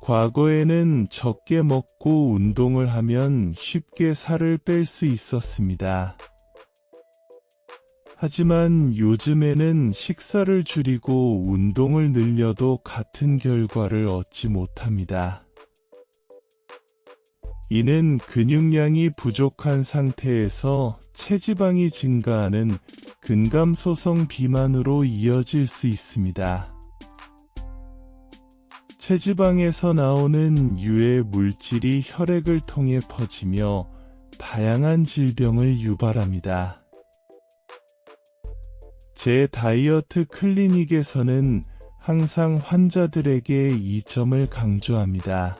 과거에는 적게 먹고 운동을 하면 쉽게 살을 뺄 수 있었습니다. 하지만 요즘에는 식사를 줄이고 운동을 늘려도 같은 결과를 얻지 못합니다. 이는 근육량이 부족한 상태에서 체지방이 증가하는 근감소성 비만으로 이어질 수 있습니다. 체지방에서 나오는 유해 물질이 혈액을 통해 퍼지며 다양한 질병을 유발합니다. 제 다이어트 클리닉에서는 항상 환자들에게 이 점을 강조합니다.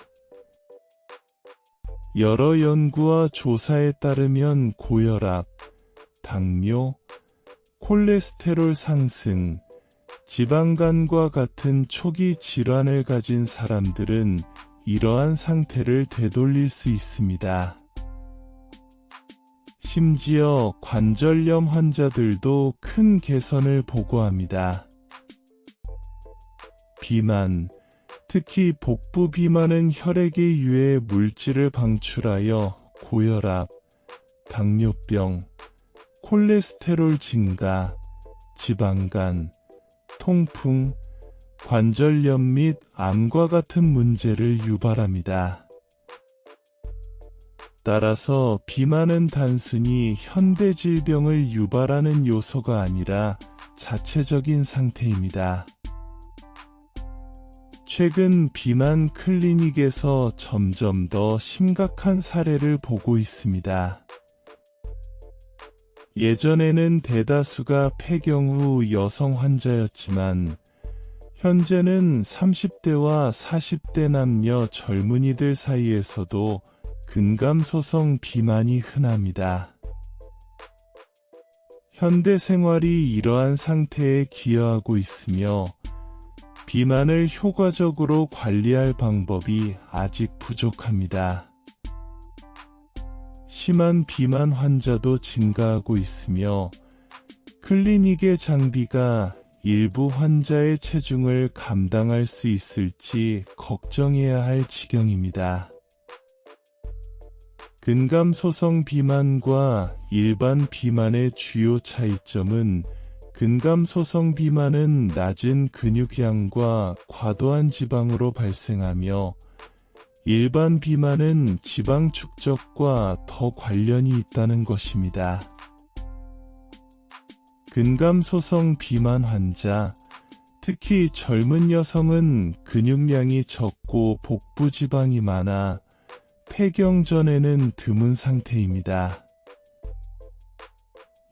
여러 연구와 조사에 따르면 고혈압, 당뇨, 콜레스테롤 상승, 지방간과 같은 초기 질환을 가진 사람들은 이러한 상태를 되돌릴 수 있습니다. 심지어 관절염 환자들도 큰 개선을 보고합니다. 비만, 특히 복부 비만은 혈액의 유해 물질을 방출하여 고혈압, 당뇨병, 콜레스테롤 증가, 지방간, 통풍, 관절염 및 암과 같은 문제를 유발합니다. 따라서 비만은 단순히 현대 질병을 유발하는 요소가 아니라 자체적인 상태입니다. 최근 비만 클리닉에서 점점 더 심각한 사례를 보고 있습니다. 예전에는 대다수가 폐경 후 여성 환자였지만 현재는 30대와 40대 남녀 젊은이들 사이에서도 근감소성 비만이 흔합니다. 현대 생활이 이러한 상태에 기여하고 있으며 비만을 효과적으로 관리할 방법이 아직 부족합니다. 심한 비만 환자도 증가하고 있으며 클리닉의 장비가 일부 환자의 체중을 감당할 수 있을지 걱정해야 할 지경입니다. 근감소성 비만과 일반 비만의 주요 차이점은 근감소성 비만은 낮은 근육량과 과도한 지방으로 발생하며 일반 비만은 지방 축적과 더 관련이 있다는 것입니다. 근감소성 비만 환자, 특히 젊은 여성은 근육량이 적고 복부 지방이 많아 폐경 전에는 드문 상태입니다.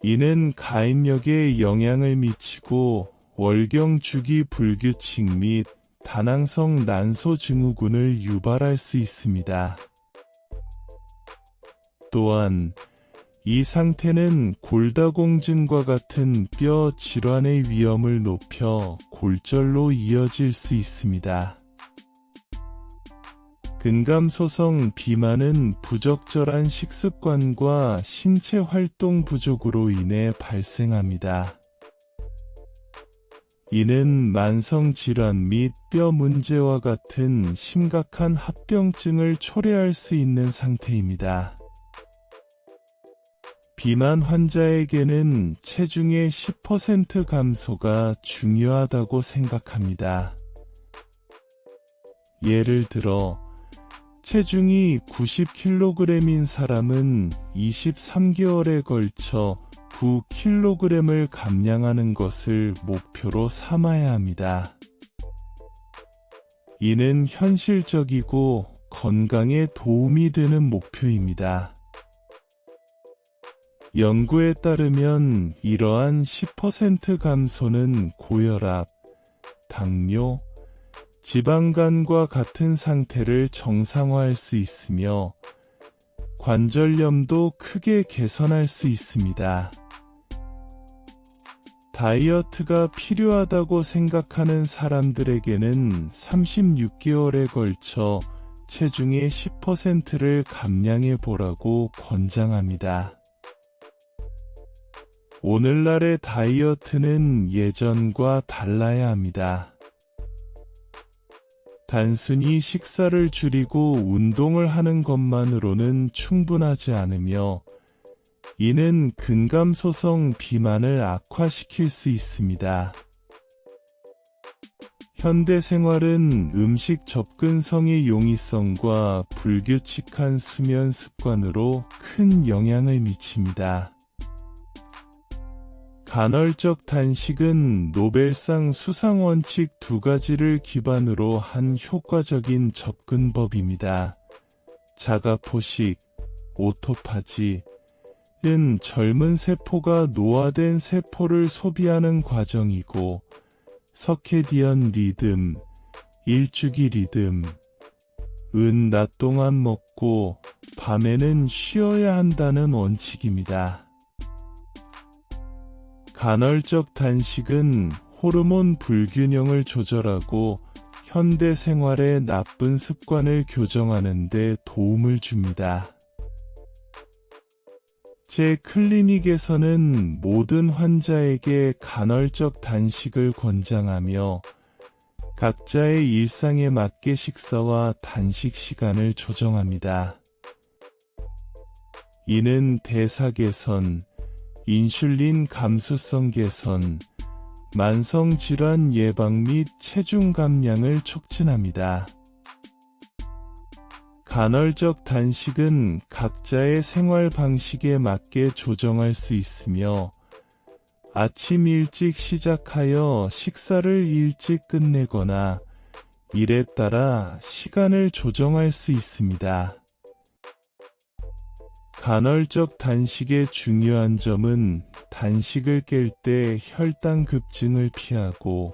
이는 가임력에 영향을 미치고 월경 주기 불규칙 및 다낭성 난소 증후군을 유발할 수 있습니다. 또한 이 상태는 골다공증과 같은 뼈 질환의 위험을 높여 골절로 이어질 수 있습니다. 근감소성 비만은 부적절한 식습관과 신체 활동 부족으로 인해 발생합니다. 이는 만성 질환 및 뼈 문제와 같은 심각한 합병증을 초래할 수 있는 상태입니다. 비만 환자에게는 체중의 10% 감소가 중요하다고 생각합니다. 예를 들어 체중이 90kg인 사람은 23개월에 걸쳐 9kg을 감량하는 것을 목표로 삼아야 합니다. 이는 현실적이고 건강에 도움이 되는 목표입니다. 연구에 따르면 이러한 10% 감소는 고혈압, 당뇨, 지방간과 같은 상태를 정상화할 수 있으며 관절염도 크게 개선할 수 있습니다. 다이어트가 필요하다고 생각하는 사람들에게는 36개월에 걸쳐 체중의 10%를 감량해 보라고 권장합니다. 오늘날의 다이어트는 예전과 달라야 합니다. 단순히 식사를 줄이고 운동을 하는 것만으로는 충분하지 않으며 이는 근감소성 비만을 악화시킬 수 있습니다. 현대 생활은 음식 접근성의 용이성과 불규칙한 수면 습관으로 큰 영향을 미칩니다. 간헐적 단식은 노벨상 수상 원칙 2가지를 기반으로 한 효과적인 접근법입니다. 자가포식, 오토파지, 은 젊은 세포가 노화된 세포를 소비하는 과정이고, 서케디언 리듬, 일주기 리듬, 은 낮 동안 먹고 밤에는 쉬어야 한다는 원칙입니다. 간헐적 단식은 호르몬 불균형을 조절하고 현대 생활의 나쁜 습관을 교정하는 데 도움을 줍니다. 제 클리닉에서는 모든 환자에게 간헐적 단식을 권장하며 각자의 일상에 맞게 식사와 단식 시간을 조정합니다. 이는 대사 개선, 인슐린 감수성 개선, 만성질환 예방 및 체중 감량을 촉진합니다. 간헐적 단식은 각자의 생활 방식에 맞게 조정할 수 있으며 아침 일찍 시작하여 식사를 일찍 끝내거나 일에 따라 시간을 조정할 수 있습니다. 간헐적 단식의 중요한 점은 단식을 깰 때 혈당 급증을 피하고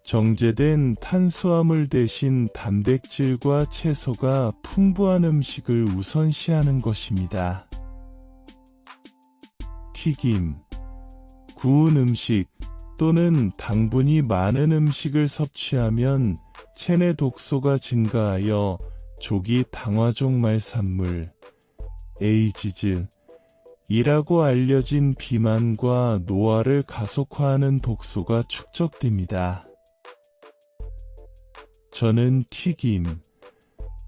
정제된 탄수화물 대신 단백질과 채소가 풍부한 음식을 우선시하는 것입니다. 튀김, 구운 음식 또는 당분이 많은 음식을 섭취하면 체내 독소가 증가하여 조기 당화종 말산물, 에이지즈, 이라고 알려진 비만과 노화를 가속화하는 독소가 축적됩니다. 저는 튀김,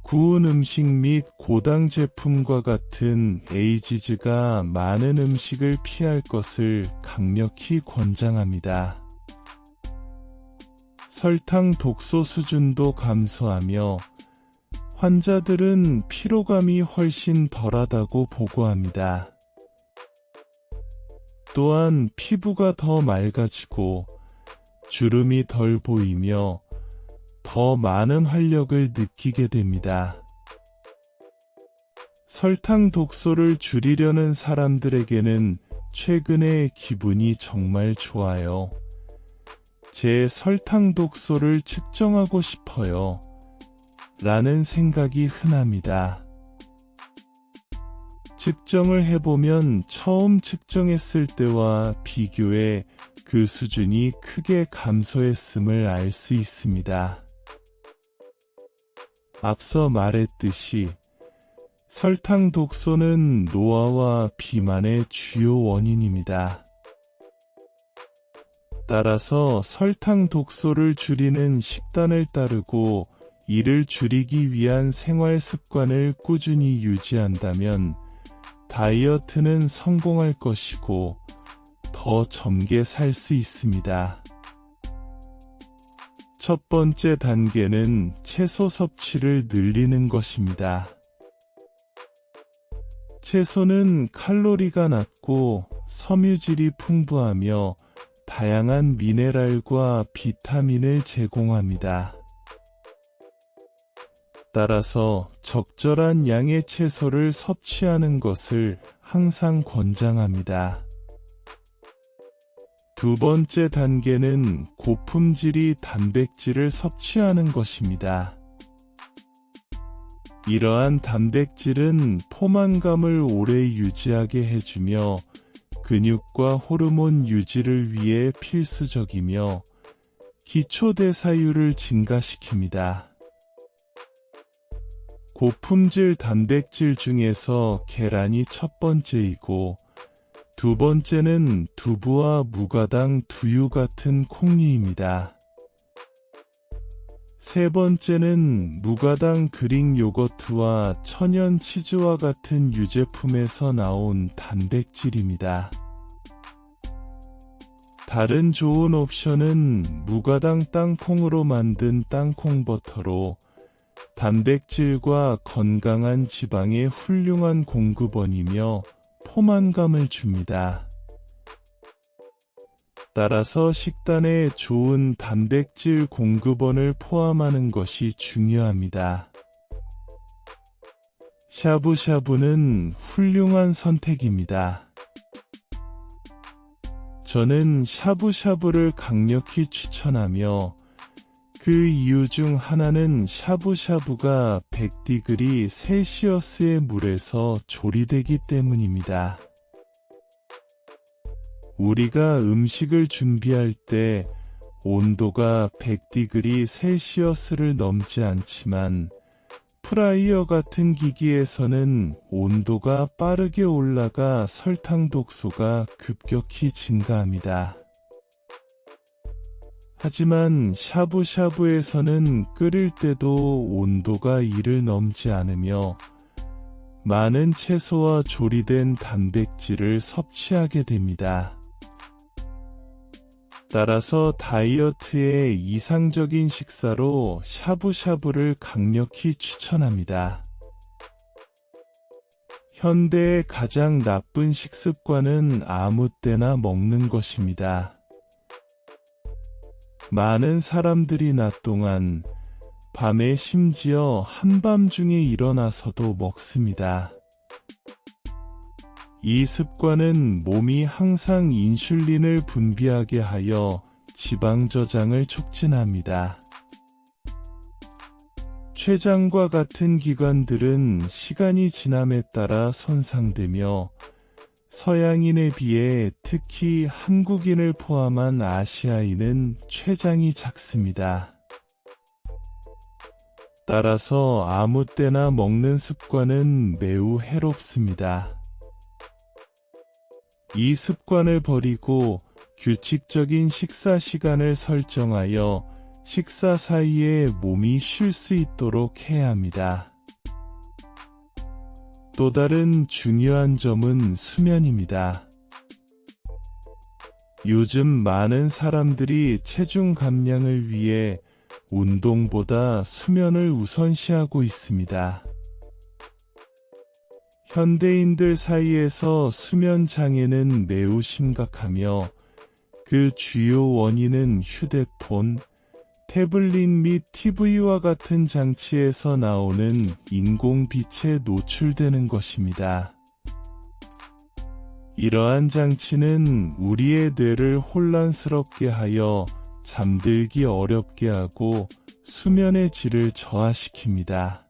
구운 음식 및 고당 제품과 같은 에이지즈가 많은 음식을 피할 것을 강력히 권장합니다. 설탕 독소 수준도 감소하며 환자들은 피로감이 훨씬 덜하다고 보고합니다. 또한 피부가 더 맑아지고 주름이 덜 보이며 더 많은 활력을 느끼게 됩니다. 설탕 독소를 줄이려는 사람들에게는 최근에 기분이 정말 좋아요. 제 설탕 독소를 측정하고 싶어요. 라는 생각이 흔합니다. 측정을 해보면 처음 측정했을 때와 비교해 그 수준이 크게 감소했음을 알 수 있습니다. 앞서 말했듯이 설탕 독소는 노화와 비만의 주요 원인입니다. 따라서 설탕 독소를 줄이는 식단을 따르고 이를 줄이기 위한 생활 습관을 꾸준히 유지한다면 다이어트는 성공할 것이고 더 젊게 살 수 있습니다. 첫 번째 단계는 채소 섭취를 늘리는 것입니다. 채소는 칼로리가 낮고 섬유질이 풍부하며 다양한 미네랄과 비타민을 제공합니다. 따라서 적절한 양의 채소를 섭취하는 것을 항상 권장합니다. 두 번째 단계는 고품질의 단백질을 섭취하는 것입니다. 이러한 단백질은 포만감을 오래 유지하게 해주며 근육과 호르몬 유지를 위해 필수적이며 기초대사율을 증가시킵니다. 고품질 단백질 중에서 계란이 첫 번째이고 두 번째는 두부와 무가당 두유 같은 콩류입니다. 세 번째는 무가당 그릭 요거트와 천연 치즈와 같은 유제품에서 나온 단백질입니다. 다른 좋은 옵션은 무가당 땅콩으로 만든 땅콩버터로 단백질과 건강한 지방의 훌륭한 공급원이며 포만감을 줍니다. 따라서 식단에 좋은 단백질 공급원을 포함하는 것이 중요합니다. 샤브샤브는 훌륭한 선택입니다. 저는 샤브샤브를 강력히 추천하며 그 이유 중 하나는 샤브샤브가 100디그리 셀시어스의 물에서 조리되기 때문입니다. 우리가 음식을 준비할 때 온도가 100디그리 셀시어스를 넘지 않지만 프라이어 같은 기기에서는 온도가 빠르게 올라가 설탕 독소가 급격히 증가합니다. 하지만 샤브샤브에서는 끓일 때도 온도가 이를 넘지 않으며 많은 채소와 조리된 단백질을 섭취하게 됩니다. 따라서 다이어트의 이상적인 식사로 샤브샤브를 강력히 추천합니다. 현대의 가장 나쁜 식습관은 아무 때나 먹는 것입니다. 많은 사람들이 낮 동안, 밤에 심지어 한밤중에 일어나서도 먹습니다. 이 습관은 몸이 항상 인슐린을 분비하게 하여 지방 저장을 촉진합니다. 췌장과 같은 기관들은 시간이 지남에 따라 손상되며 서양인에 비해 특히 한국인을 포함한 아시아인은 췌장이 작습니다. 따라서 아무 때나 먹는 습관은 매우 해롭습니다. 이 습관을 버리고 규칙적인 식사 시간을 설정하여 식사 사이에 몸이 쉴 수 있도록 해야 합니다. 또 다른 중요한 점은 수면입니다. 요즘 많은 사람들이 체중 감량을 위해 운동보다 수면을 우선시하고 있습니다. 현대인들 사이에서 수면 장애는 매우 심각하며 그 주요 원인은 휴대폰, 태블릿 및 TV와 같은 장치에서 나오는 인공빛에 노출되는 것입니다. 이러한 장치는 우리의 뇌를 혼란스럽게 하여 잠들기 어렵게 하고 수면의 질을 저하시킵니다.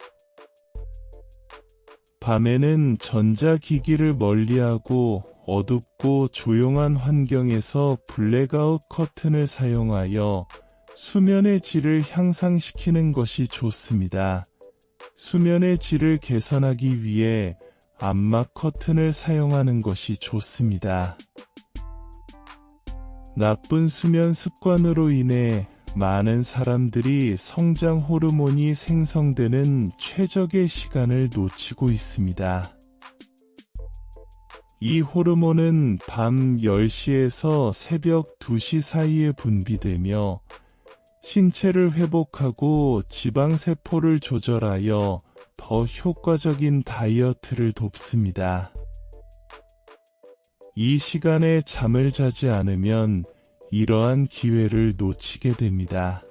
밤에는 전자기기를 멀리하고 어둡고 조용한 환경에서 블랙아웃 커튼을 사용하여 수면의 질을 향상시키는 것이 좋습니다. 수면의 질을 개선하기 위해 암막 커튼을 사용하는 것이 좋습니다. 나쁜 수면 습관으로 인해 많은 사람들이 성장 호르몬이 생성되는 최적의 시간을 놓치고 있습니다. 이 호르몬은 밤 10시에서 새벽 2시 사이에 분비되며 신체를 회복하고 지방세포를 조절하여 더 효과적인 다이어트를 돕습니다. 이 시간에 잠을 자지 않으면 이러한 기회를 놓치게 됩니다.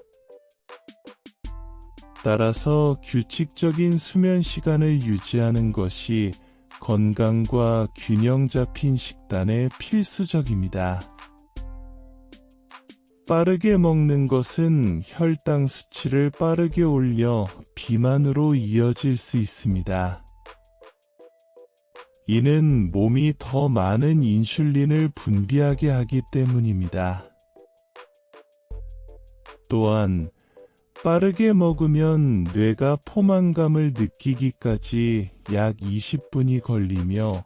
따라서 규칙적인 수면 시간을 유지하는 것이 건강과 균형 잡힌 식단에 필수적입니다. 빠르게 먹는 것은 혈당 수치를 빠르게 올려 비만으로 이어질 수 있습니다. 이는 몸이 더 많은 인슐린을 분비하게 하기 때문입니다. 또한 빠르게 먹으면 뇌가 포만감을 느끼기까지 약 20분이 걸리며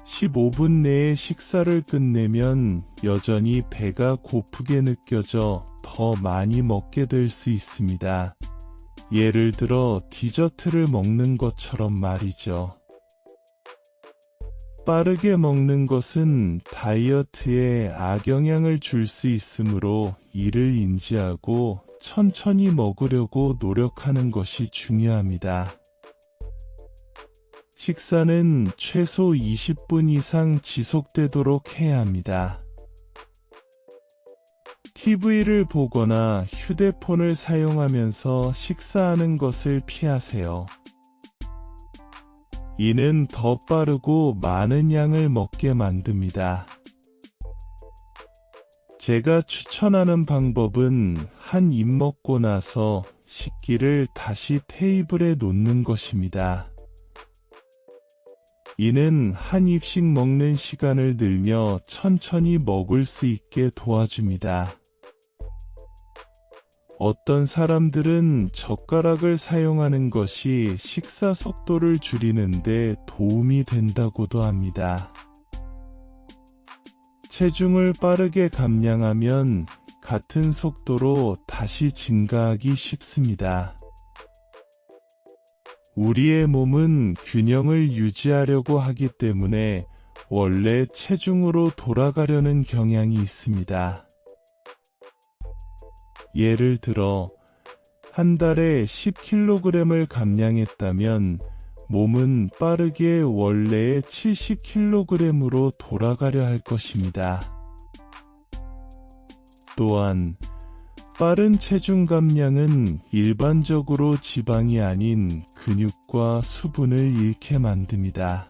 15분 내에 식사를 끝내면 여전히 배가 고프게 느껴져 더 많이 먹게 될 수 있습니다. 예를 들어 디저트를 먹는 것처럼 말이죠. 빠르게 먹는 것은 다이어트에 악영향을 줄 수 있으므로 이를 인지하고 천천히 먹으려고 노력하는 것이 중요합니다. 식사는 최소 20분 이상 지속되도록 해야 합니다. TV를 보거나 휴대폰을 사용하면서 식사하는 것을 피하세요. 이는 더 빠르고 많은 양을 먹게 만듭니다. 제가 추천하는 방법은 한 입 먹고 나서 식기를 다시 테이블에 놓는 것입니다. 이는 한 입씩 먹는 시간을 늘며 천천히 먹을 수 있게 도와줍니다. 어떤 사람들은 젓가락을 사용하는 것이 식사 속도를 줄이는데 도움이 된다고도 합니다. 체중을 빠르게 감량하면 같은 속도로 다시 증가하기 쉽습니다. 우리의 몸은 균형을 유지하려고 하기 때문에 원래 체중으로 돌아가려는 경향이 있습니다. 예를 들어 한 달에 10kg을 감량했다면 몸은 빠르게 원래의 70kg으로 돌아가려 할 것입니다. 또한 빠른 체중 감량은 일반적으로 지방이 아닌 근육과 수분을 잃게 만듭니다.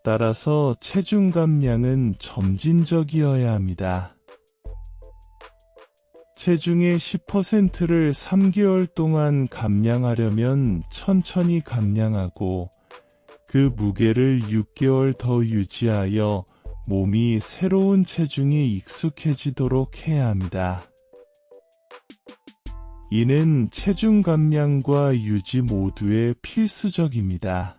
따라서 체중 감량은 점진적이어야 합니다. 체중의 10%를 3개월 동안 감량하려면 천천히 감량하고 그 무게를 6개월 더 유지하여 몸이 새로운 체중에 익숙해지도록 해야 합니다. 이는 체중 감량과 유지 모두에 필수적입니다.